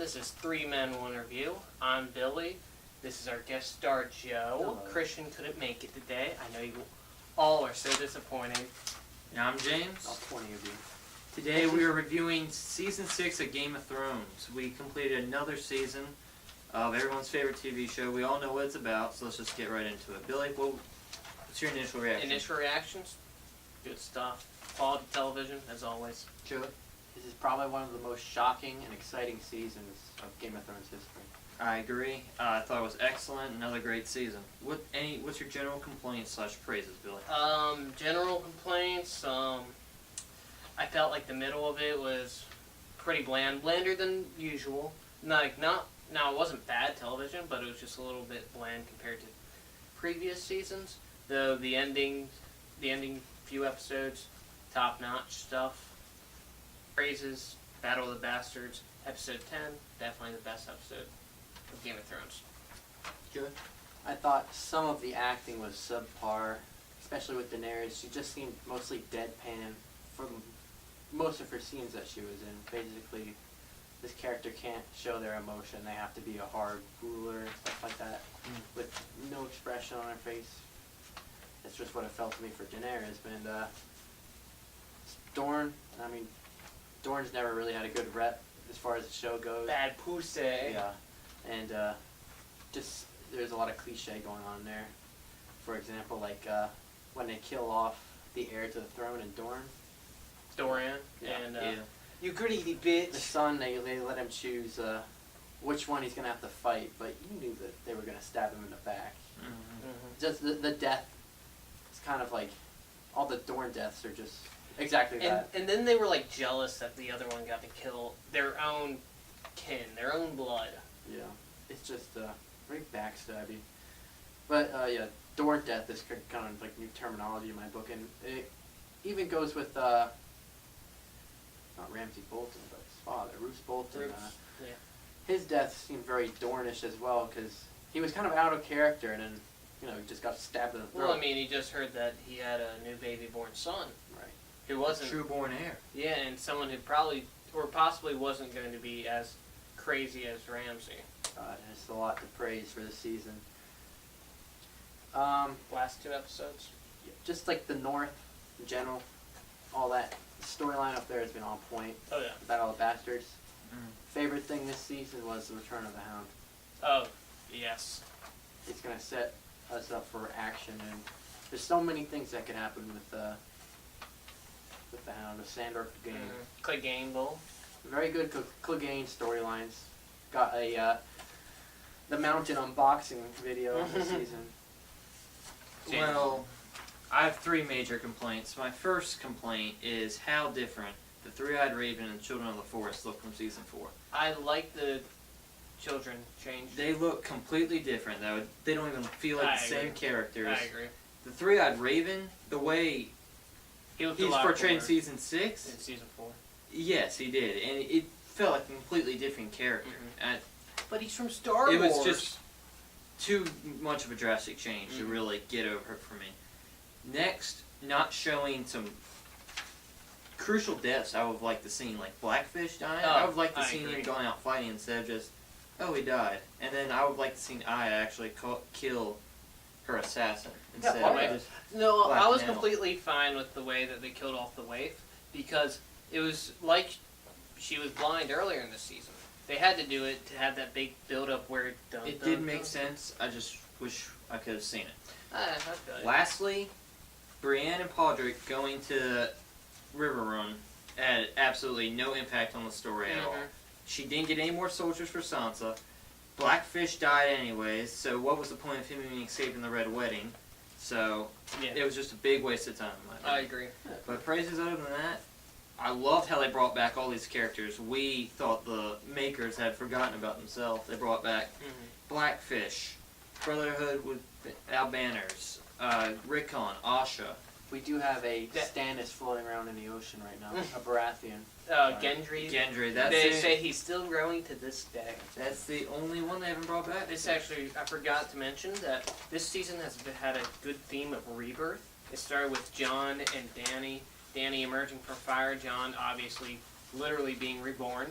This is Three Men, One Review. I'm Billy. This is our guest star, Joe. Hello. Christian couldn't make it today. I know you all are so disappointed. And I'm James. All 20 of you. Today we are reviewing Season 6 of Game of Thrones. We completed another season of everyone's favorite TV show. We all know what it's about, so let's just get right into it. Billy, what's your initial reaction? Initial reactions? Good stuff. Quality television, as always. Joe? This is probably one of the most shocking and exciting seasons of Game of Thrones history. I agree. I thought it was excellent. Another great season. What's your general complaints / praises, Billy? General complaints, I felt like the middle of it was pretty bland. Blander than usual. Now, it wasn't bad television, but it was just a little bit bland compared to previous seasons. Though the ending few episodes, top-notch stuff. Praises, Battle of the Bastards, episode 10, definitely the best episode of Game of Thrones. Joe? I thought some of the acting was subpar, especially with Daenerys. She just seemed mostly deadpan from most of her scenes that she was in. Basically, this character can't show their emotion. They have to be a hard ruler and stuff like that, with no expression on her face. That's just what it felt to me for Daenerys. And Dorne's never really had a good rep as far as the show goes. Bad pussy. Yeah, and just there's a lot of cliche going on there. For example, like when they kill off the heir to the throne in Dorne. Dorian. Yeah. And, you greedy bitch. The son, they let him choose which one he's going to have to fight, but you knew that they were going to stab him in the back. Mm-hmm. Just the death, it's kind of like, all the Dorne deaths are just exactly that. And then they were like jealous that the other one got to kill their own kin, their own blood. Yeah, it's just very backstabby. But yeah, Dorne death is kind of like new terminology in my book, and it even goes with not Ramsay Bolton, but his father, Roose Bolton. Yeah. His death seemed very Dornish as well, because he was kind of out of character, and then he just got stabbed in the throat. Well, I mean, he just heard that he had a new baby-born son. Right. Who wasn't... True-born heir. Yeah, and someone who probably, or possibly wasn't going to be as crazy as Ramsay. There's a lot to praise for this season. Last two episodes. Just like the North in general, all that storyline up there has been on point. Oh, yeah. Battle of the Bastards. Mm. Favorite thing this season was the Return of the Hound. Oh, yes. It's going to set us up for action, and there's so many things that could happen with the Hound, the Sandor game. Clegane Bowl. Very good Clegane storylines. Got the Mountain unboxing video this season. Well, I have three major complaints. My first complaint is how different the Three-Eyed Raven and Children of the Forest look from Season 4. I like the children change. They look completely different, though. They don't even feel like the same characters. I agree. The Three-Eyed Raven, the way He looked he's a lot portrayed in cooler Season 6, in Season 4. yes, he did. And it felt like a completely different character. And But he's from Star it Wars. was just too much of a drastic change to really get over it for me. Next, not showing some crucial deaths I would have liked to see, like Blackfish dying. I would have liked to see him going out fighting instead of just, oh, he died. And then I would have liked to see Aya actually kill her assassin instead of just No, Black I was Male. completely fine with the way that they killed off the waif, because it was like she was blind earlier in the season. They had to do it to have that big build-up where It did make sense. I just wish I could have seen it. I feel you. Lastly, Brienne and Podrick going to Riverrun had absolutely no impact on the story at all. She didn't get any more soldiers for Sansa. Blackfish died anyways, so what was the point of him even escaping the Red Wedding? So, it was just a big waste of time. In my opinion. I agree. But praises other than that, I loved how they brought back all these characters. We thought the makers had forgotten about themselves. They brought back Blackfish, Brotherhood with Albanners, Rickon, Asha. We do have a Stannis floating around in the ocean right now, a Baratheon. Gendry. Gendry, that's They it. say he's still growing to this day. That's the only one they haven't brought back. This actually, I forgot to mention that this season has had a good theme of rebirth. It started with Jon and Dany. Dany emerging from fire, Jon obviously literally being reborn.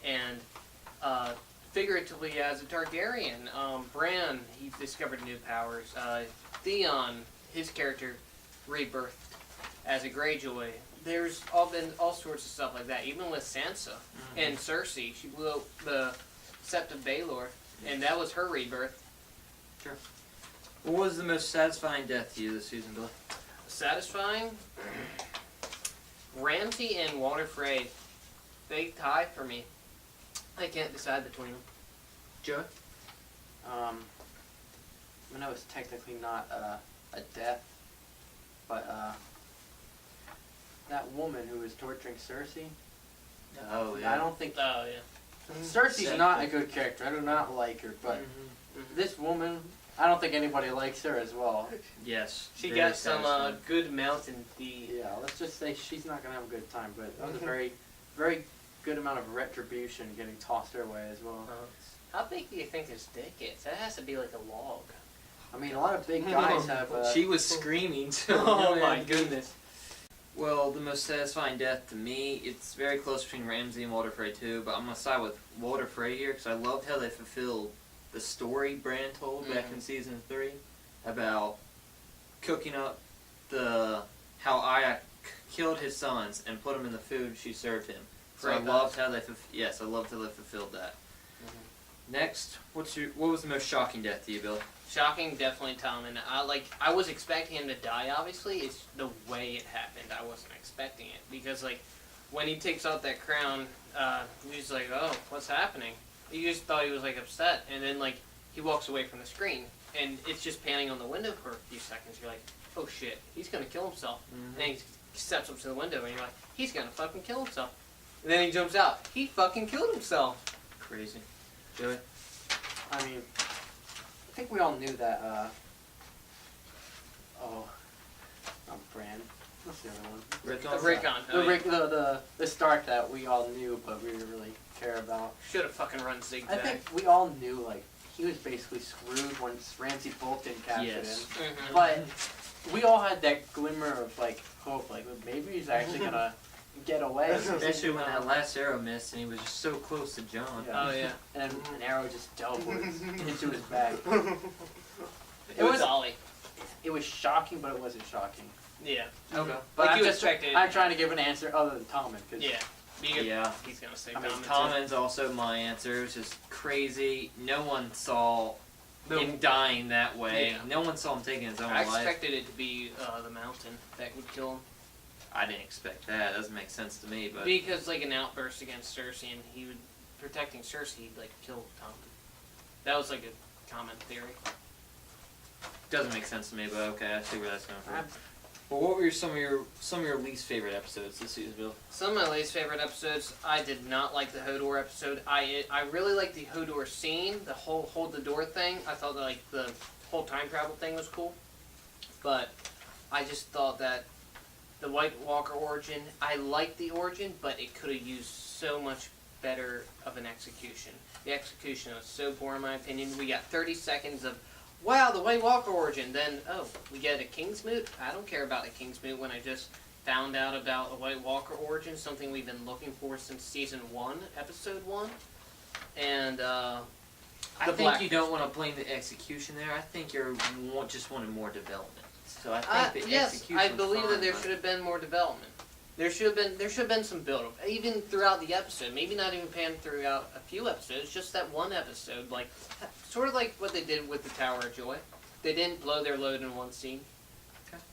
And figuratively as a Targaryen. Bran, he discovered new powers. Theon, his character, rebirthed as a Greyjoy. There's been all sorts of stuff like that. Even with Sansa and Cersei, she blew up the Sept of Baelor, and that was her rebirth. What was the most satisfying death to you this season, Billy? Satisfying. Ramsay and Walter Frey, they tie for me. I can't decide between them. Joe? I know it's technically not a death, but that woman who was torturing Cersei. Oh, I don't think Oh yeah. Cersei's not a good character. I do not like her, but this woman, I don't think anybody likes her as well. Yes. She very got some satisfying. good mountain deed. Yeah, let's just say she's not gonna have a good time. But that was a very, very good amount of retribution getting tossed her way as well. How big do you think his dick is? That has to be like a log. I mean, a lot of big guys have. She was screaming. So Oh my goodness. Well, the most satisfying death to me, it's very close between Ramsay and Walter Frey too, but I'm going to side with Walter Frey here because I loved how they fulfilled the story Bran told back in season 3 about cooking up how Arya killed his sons and put them in the food she served him. So I loved how they fulfilled that. Next, what was the most shocking death to you, Bill? Shocking, definitely Tommen. I was expecting him to die. Obviously, it's the way it happened. I wasn't expecting it because when he takes off that crown, he's like, "Oh, what's happening?" You just thought he was upset, and then he walks away from the screen, and it's just panning on the window for a few seconds. You're like, "Oh shit, he's gonna kill himself." And then he steps up to the window, and you're like, "He's gonna fucking kill himself." And then he jumps out. He fucking killed himself. Crazy. Joey? I mean, I think we all knew that. Bran. What's the other one? Rickon. The Stark that we all knew, but we didn't really care about. Should have fucking run zigzag. I think we all knew he was basically screwed once Ramsay Bolton captured Yes. him. But we all had that glimmer of hope, maybe he's actually gonna get away. Especially when that last arrow missed and he was just so close to John. Yeah. Oh yeah. And an arrow just teleports into his back. It was Ollie. It was shocking, but it wasn't shocking. Yeah. Okay. But Like I'm you just expected. I'm trying to give an answer other than Tommen. Yeah. Because Yeah. he's gonna say I mean, Tommen. Tommen's also my answer. It was just crazy. No one saw him dying that way. Yeah. No one saw him taking his own I life. expected it to be the mountain that would kill him. I didn't expect that. It doesn't make sense to me, but Because an outburst against Cersei, and he would protecting Cersei, he'd kill Tommen. That was a common theory. doesn't make sense to me. But okay, I see where that's going from. I'm- Well, what were some of your least favorite episodes this season, Bill? Some of my least favorite episodes, I did not like the Hodor episode. I really liked the Hodor scene, the whole hold the door thing. I thought that the whole time travel thing was cool, but I just thought that the White Walker origin, I liked the origin, but it could have used so much better of an execution. The execution was so poor in my opinion. We got 30 seconds of, wow, the White Walker origin. Then, oh, we get a Kingsmoot? I don't care about the Kingsmoot when I just found out about the White Walker origin, something we've been looking for since season 1, episode 1. And, I think Black you don't want to blame the execution there. I think you just wanted more development. So I think the yes, execution I was believe fine, that there but- should have been more development. There should have been some build up, even throughout the episode. Maybe not even panned throughout a few episodes, just that one episode, sort of like what they did with the Tower of Joy. They didn't blow their load in one scene. Okay.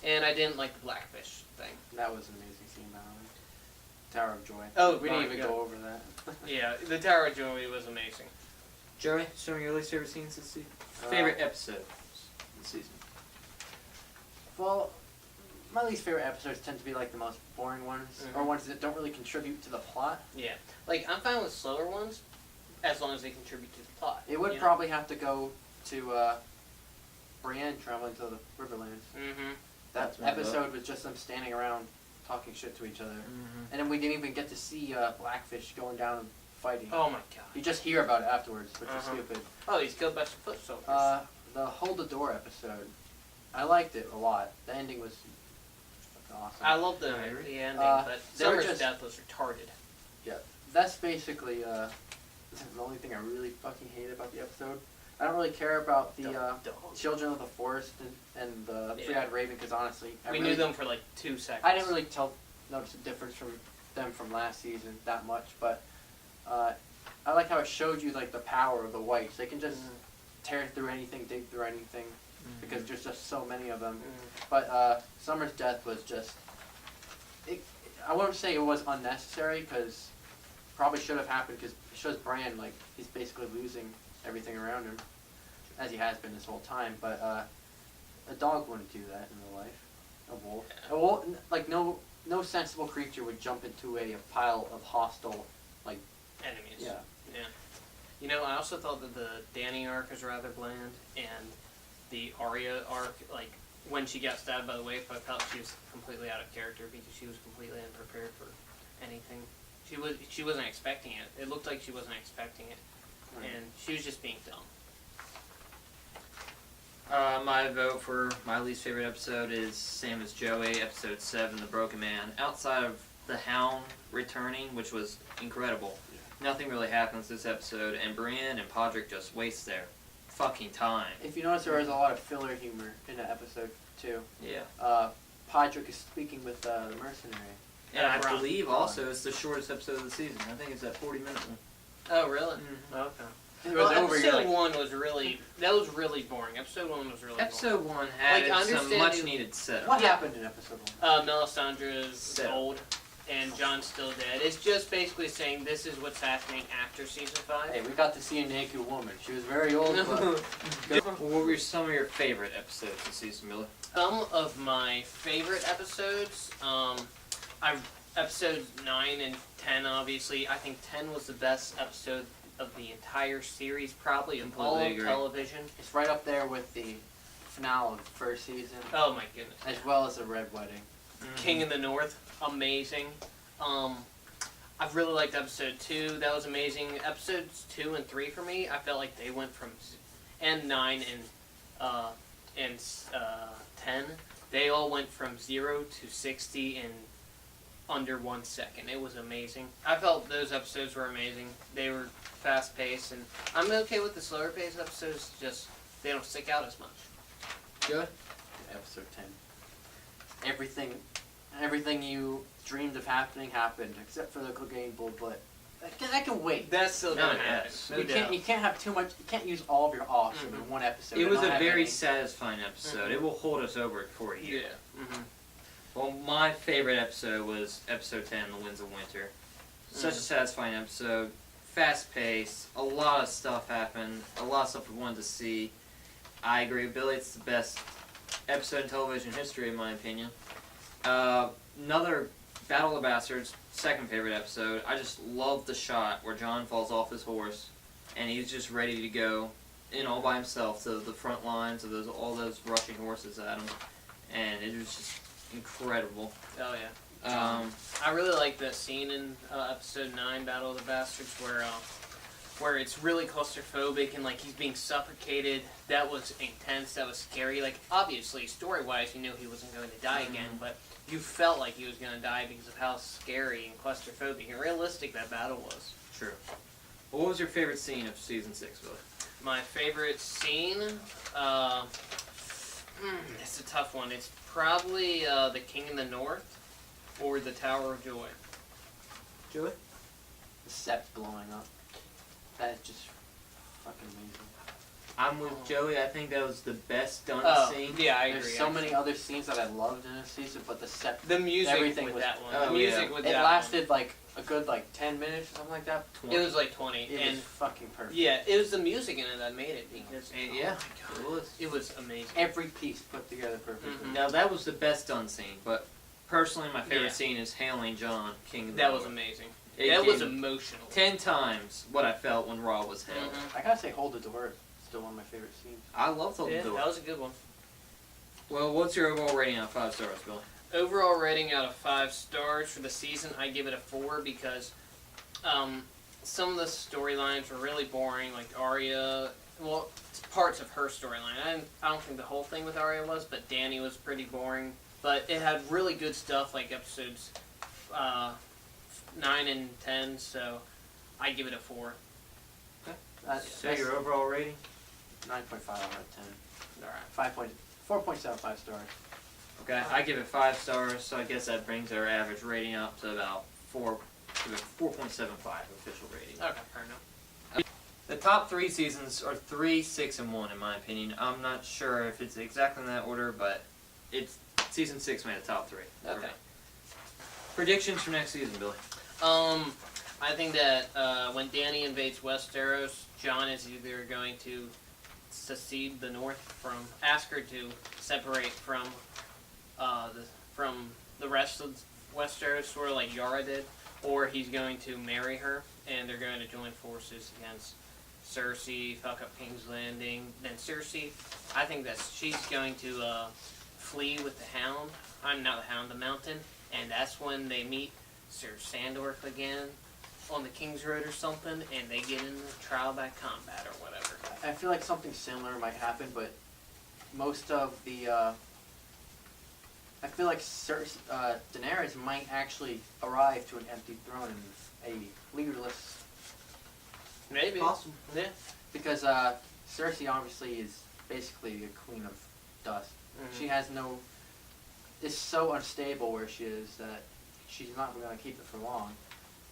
And I didn't like the Blackfish thing. That was an amazing scene, by the way. Tower of Joy. Oh, we my didn't even God. go over that. Yeah, the Tower of Joy was amazing. Joey, some of your least favorite scenes this season? Favorite episodes this season? Well, my least favorite episodes tend to be the most boring ones, or ones that don't really contribute to the plot. Yeah, I'm fine with slower ones, as long as they contribute to the plot. It would probably have to go to Brienne traveling to the Riverlands. Mm-hmm. That That's one of episode was just them standing around talking shit to each other. Mm-hmm. And then we didn't even get to see Blackfish going down and fighting. Oh my god. You just hear about it afterwards, which is stupid. Oh, he's killed by some foot soldiers. The Hold the Door episode, I liked it a lot. The ending was fucking awesome. I love the I agree. ending, Uh, but they were Summer's just- death was retarded. That's basically This is the only thing I really fucking hate about the episode. I don't really care about the Dog. Children of the Forest and the Yeah. Three-Eyed Raven because honestly, We knew them for like 2 seconds. I didn't really notice the difference from them from last season that much, but I like how it showed you like the power of the whites. They can just tear through anything, dig through anything, because there's just so many of them. But Summer's death was just. I wouldn't say it was unnecessary because probably should have happened because it shows Bran like he's basically losing everything around him, as he has been this whole time. But a dog wouldn't do that in real life. A wolf. A wolf, like no sensible creature would jump into a pile of hostile Enemies. Yeah. Yeah. You know, I also thought that the Dany arc was rather bland, and the Arya arc, like, when she got stabbed by the waif, I felt she was completely out of character because she was completely unprepared for anything. She wasn't expecting it. It looked like she wasn't expecting it, and she was just being dumb. My vote for my least favorite episode is same as Joey, episode 7, The Broken Man. Outside of the Hound returning, which was incredible, nothing really happens this episode, and Brienne and Podrick just waste their fucking time. If you notice, there was a lot of filler humor in that episode too. Yeah. Podrick is speaking with the mercenary. And I Ron. believe also it's the shortest episode of the season. I think it's that 40-minute one. Oh, really? Mhm. Okay. It Well, was over. You're episode like, 1 was really boring. Episode 1 was really Episode 1 Like, had I some understand much you- needed setup. what Yeah. happened in episode 1? boring. Melisandre's Setup. old, and Jon's still dead. It's just basically saying this is what's happening after season 5. Hey, we got to see a naked woman. She was very old, but What were some of your favorite episodes this season, Miller? Some of my favorite episodes, episodes 9 and 10, obviously. I think 10 was the best episode of the entire series, probably of all Completely of agree. television. it's right up there with the finale of the first season, Oh my goodness. as well as the Red Wedding. King of the North, amazing. I really liked episode 2. That was amazing. Episodes 2 and 3 for me, I felt like they went from, and 9 and 10, they all went from 0 to 60 in under 1 second. It was amazing. I felt those episodes were amazing. They were fast paced, and I'm okay with the slower paced episodes. Just they don't stick out as much. Good. Episode 10. Everything you dreamed of happening happened, except for the Clegane Bull, but that can wait. That's still gonna Oh, happen. yes. No you doubt. can't have too much. You can't use all of your awesome in one episode. It and was a not have very any- satisfying episode. Mhm. It will hold us over for a year. Yeah. Mm-hmm. Well, my favorite episode was episode 10, The Winds of Winter. Such a satisfying episode. Fast paced. A lot of stuff happened. A lot of stuff we wanted to see. I agree with Billy. It's the best episode in television history, in my opinion. Another Battle of the Bastards, second favorite episode. I just love the shot where Jon falls off his horse and he's just ready to go in all by himself to the front lines of all those rushing horses at him. And it was just incredible. Oh yeah. I really like that scene in episode 9, Battle of the Bastards, where it's really claustrophobic and like he's being suffocated. That was intense. That was scary. Like obviously, story-wise, you knew he wasn't going to die again, but you felt like he was going to die because of how scary and claustrophobic and realistic that battle was. True. What was your favorite scene of season 6, Billy? My favorite scene, it's a tough one. It's probably the King in the North or the Tower of Joy. Joey? The set's blowing up. That is just fucking amazing. I'm with Joey. I think that was the best done scene. Yeah, I There's agree. so actually. many other scenes that I loved in this season, but the set. The music Everything with was- that one. Oh, The music yeah. with It that lasted like a good 10 minutes or something like that. one. It was like 20, It and was fucking perfect. yeah, it was the music in it that made it because Yeah, oh my it God, was. it was amazing. Every piece put together perfectly. Mhm. Now, that was the best done scene, but personally, my favorite Yeah. scene is hailing Jon, King of the That was North. amazing. It That was gave emotional. 10 times what I felt when Raw was hailed. Mhm. I gotta say, Hold the Door is still one of my favorite scenes. I loved the Yeah, door. that was a good one. Well, what's your overall rating out of 5 stars, Billy? Overall rating out of 5 stars for the season, I give it a 4 because some of the storylines were really boring, like Arya. Well, parts of her storyline. I don't think the whole thing with Arya was, but Dany was pretty boring. But it had really good stuff, like episodes 9 and 10. So I give it a 4. So your overall rating? 9.5 out of 10. Alright. 4.75 stars. Okay, I give it 5 stars, so I guess that brings our average rating up to about 4.75 official rating. Okay, fair enough. The top 3 seasons are 3, 6, and 1 in my opinion. I'm not sure if it's exactly in that order, but it's season 6 made the top 3. for Okay. me. Predictions for next season, Billy. I think that when Dany invades Westeros, Jon is either going to secede the North ask her to separate from the rest of Westeros, sort of like Yara did, or he's going to marry her, and they're going to join forces against Cersei, fuck up King's Landing. Then Cersei, I think that she's going to flee with the Hound. I'm not the Hound, the Mountain, and that's when they meet Sir Sandorf again on the King's Road or something, and they get in the trial by combat or whatever. I feel like something similar might happen, but most of the I feel like Daenerys might actually arrive to an empty throne and a leaderless, Maybe. Possible. Yeah. because Cersei obviously is basically a queen of dust. She has no, is so unstable where she is that she's not going to keep it for long.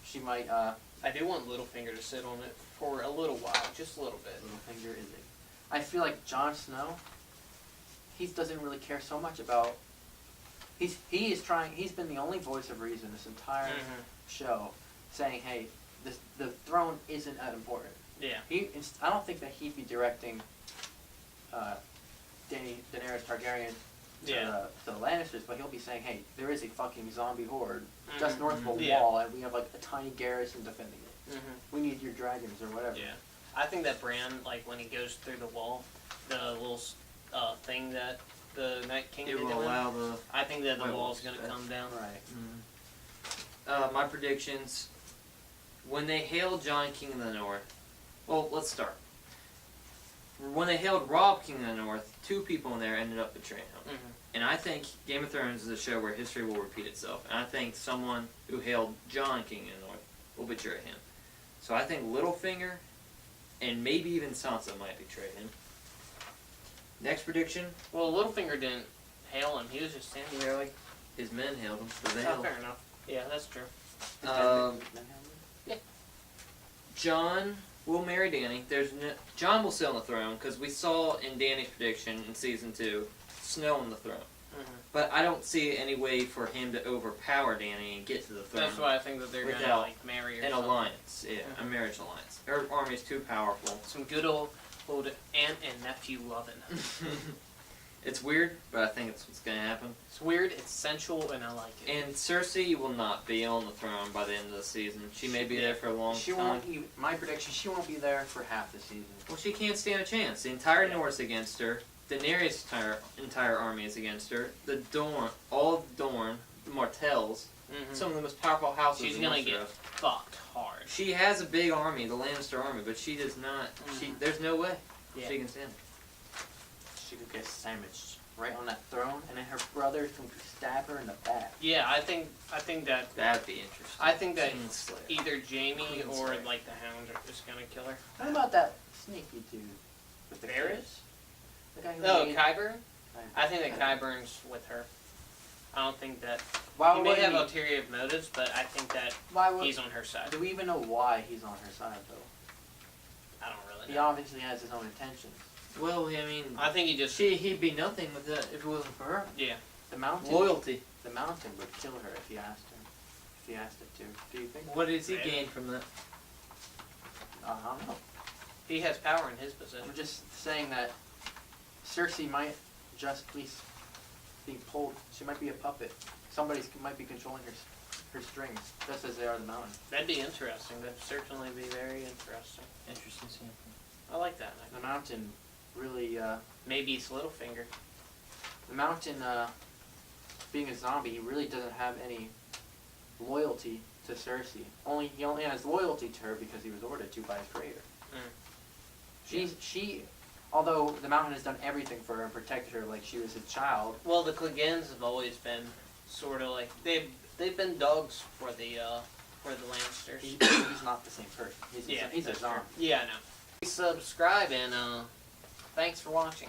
She might, I do want Littlefinger to sit on it for a little while, just a little bit. Littlefinger is it. I feel like Jon Snow, he doesn't really care so much about, he's been the only voice of reason this entire show, saying, hey, the throne isn't that important. Yeah. I don't think that he'd be directing Daenerys Targaryen to the Lannisters, but he'll be saying, hey, there is a fucking zombie horde just north of a Yeah. wall, and we have like a tiny garrison defending it. We need your dragons or whatever. Yeah. I think that Bran, like when he goes through the wall, the little thing that the Night King It did will to him, allow the. I think that the White wall's Walkers gonna to come down. Right. My predictions. When they hailed Jon King of the North, well, let's start. When they hailed Robb King of the North, 2 people in there ended up betraying him. And I think Game of Thrones is a show where history will repeat itself. And I think someone who hailed Jon King of the North will betray him. So I think Littlefinger and maybe even Sansa might betray him. Next prediction, Well, Littlefinger didn't hail him. He was just standing there like, his men hailed him. So they oh, hailed fair enough. Yeah, that's true. Jon will marry Dany. Jon will sit on the throne because we saw in Dany's prediction in season 2, Snow on the throne. But I don't see any way for him to overpower Dany and get to the throne. That's why I think that they're gonna Without like marry or An something. alliance, yeah, a marriage alliance. Her army is too powerful. Some good old aunt and nephew loving. It's weird, but I think it's what's going to happen. It's weird, it's sensual, and I like it. And Cersei will not be on the throne by the end of the season. She may be there for a long She time. won't even, my prediction, she won't be there for half the season. Well, she can't stand a chance. The entire North's against her. Daenerys' entire army is against her. The Dorne, all of Dorne, the Martells, some of the most powerful houses She's in gonna Westeros. get fucked hard. She has a big army, the Lannister army, but she does not. There's no way Yeah. she can stand it. She could get sandwiched right on that throne, and then her brother can stab her in the back. Yeah, I think that That'd be interesting. I think that Kingslayer. either Jamie Queen's or Slayer. like the Hound are just gonna kill her. What about that sneaky dude with the Varys? kids? The guy who Oh, made- Qyburn? I think that Qyburn's with her. I don't think that Why he would may have ulterior motives, but I think that Why would? he's on her side. Do we even know why he's on her side though? I don't really He know. obviously has his own intentions. Well, I mean, I think he just he'd be nothing with that if it wasn't for her. yeah. The mountain. Loyalty. The mountain would kill her if he asked her. If he asked it to. Do you think? What does he Maybe. gain from that? I don't know. He has power in his position. I'm just saying that Cersei might just be being pulled. She might be a puppet. Somebody might be controlling her strings, just as they are the mountain. That'd be interesting. That'd certainly be very interesting. Interesting standpoint. I like that. The mountain really. Maybe it's Littlefinger. The mountain, being a zombie, he really doesn't have any loyalty to Cersei. He only has loyalty to her because he was ordered to by his creator. She, although the mountain has done everything for her and protected her like she was his child. Well, the Clegans have always been sort of like they've been dogs for the Lannisters. He's not the same person. He's Yeah, a that's zombie. true. Yeah, I know. subscribe, and thanks for watching.